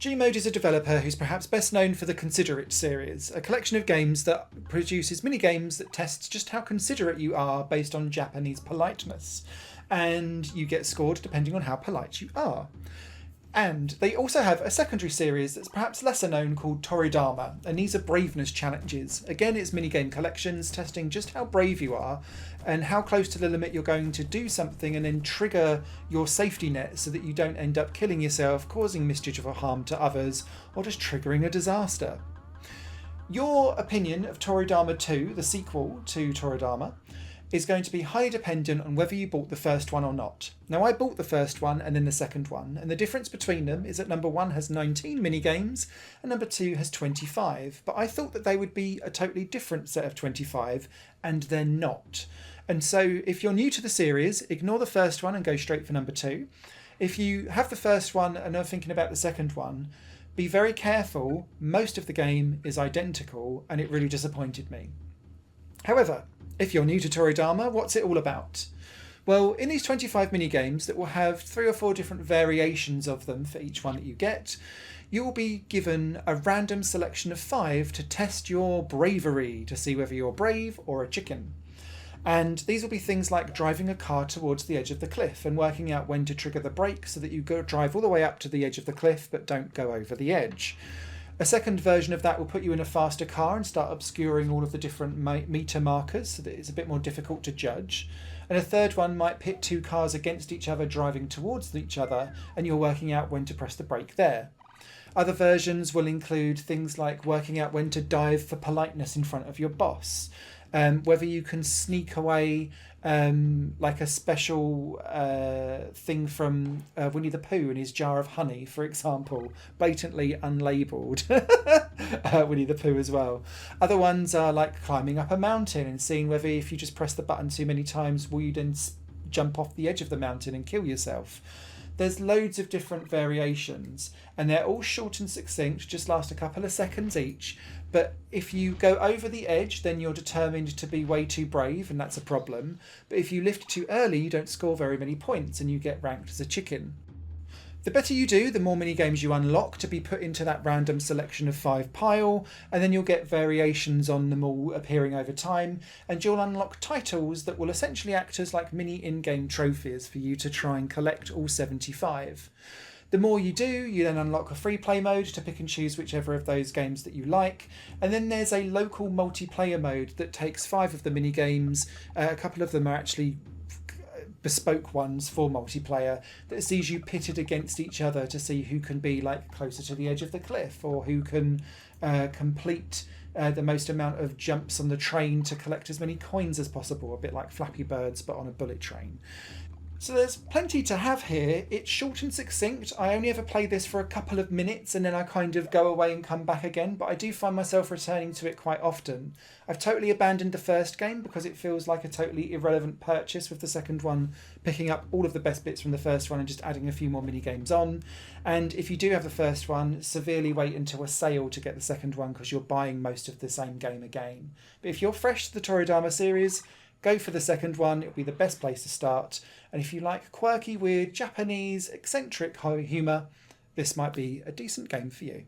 Gmode is a developer who's perhaps best known for the Considerate series, a collection of games that produces mini-games that test just how considerate you are based on Japanese politeness, and you get scored depending on how polite you are. And they also have a secondary series that's perhaps lesser known called Toridama, and these are braveness challenges. Again, it's minigame collections testing just how brave you are and how close to the limit you're going to do something and then trigger your safety net so that you don't end up killing yourself, causing mischief or harm to others, or just triggering a disaster. Your opinion of Toridama 2, the sequel to Toridama, is going to be highly dependent on whether you bought the first one or not. Now, I bought the first one and then the second one, and the difference between them is that number 1 has 19 mini-games and number 2 has 25, but I thought that they would be a totally different set of 25, and they're not. And so if you're new to the series, ignore the first one and go straight for number 2. If you have the first one and are thinking about the second one, be very careful. Most of the game is identical and it really disappointed me. However, if you're new to Toridama, what's it all about? Well, in these 25 mini-games that will have 3 or 4 different variations of them for each one that you get, you will be given a random selection of 5 to test your bravery, to see whether you're brave or a chicken. And these will be things like driving a car towards the edge of the cliff and working out when to trigger the brake so that you go drive all the way up to the edge of the cliff but don't go over the edge. A second version of that will put you in a faster car and start obscuring all of the different meter markers so that it's a bit more difficult to judge. And a third one might pit 2 cars against each other driving towards each other and you're working out when to press the brake there. Other versions will include things like working out when to dive for politeness in front of your boss, whether you can sneak away like a special thing from Winnie the Pooh and his jar of honey, for example, blatantly unlabelled Winnie the Pooh as well. Other ones are like climbing up a mountain and seeing whether if you just press the button too many times, will you then jump off the edge of the mountain and kill yourself. There's loads of different variations and they're all short and succinct, just last a couple of seconds each. But if you go over the edge, then you're determined to be way too brave, and that's a problem. But if you lift too early, you don't score very many points and you get ranked as a chicken. The better you do, the more mini-games you unlock to be put into that random selection of 5 pile, and then you'll get variations on them all appearing over time, and you'll unlock titles that will essentially act as like mini in-game trophies for you to try and collect all 75. The more you do, you then unlock a free play mode to pick and choose whichever of those games that you like. And then there's a local multiplayer mode that takes 5 of the mini games. A couple of them are actually bespoke ones for multiplayer that sees you pitted against each other to see who can be like closer to the edge of the cliff or who can complete the most amount of jumps on the train to collect as many coins as possible, a bit like Flappy Birds but on a bullet train. So there's plenty to have here. It's short and succinct. I only ever play this for a couple of minutes and then I kind of go away and come back again, but I do find myself returning to it quite often. I've totally abandoned the first game because it feels like a totally irrelevant purchase, with the second one picking up all of the best bits from the first one and just adding a few more mini games on. And if you do have the first one, severely wait until a sale to get the second one because you're buying most of the same game again. But if you're fresh to the Toridama series, go for the second one. It'll be the best place to start. And if you like quirky, weird, Japanese, eccentric humour, this might be a decent game for you.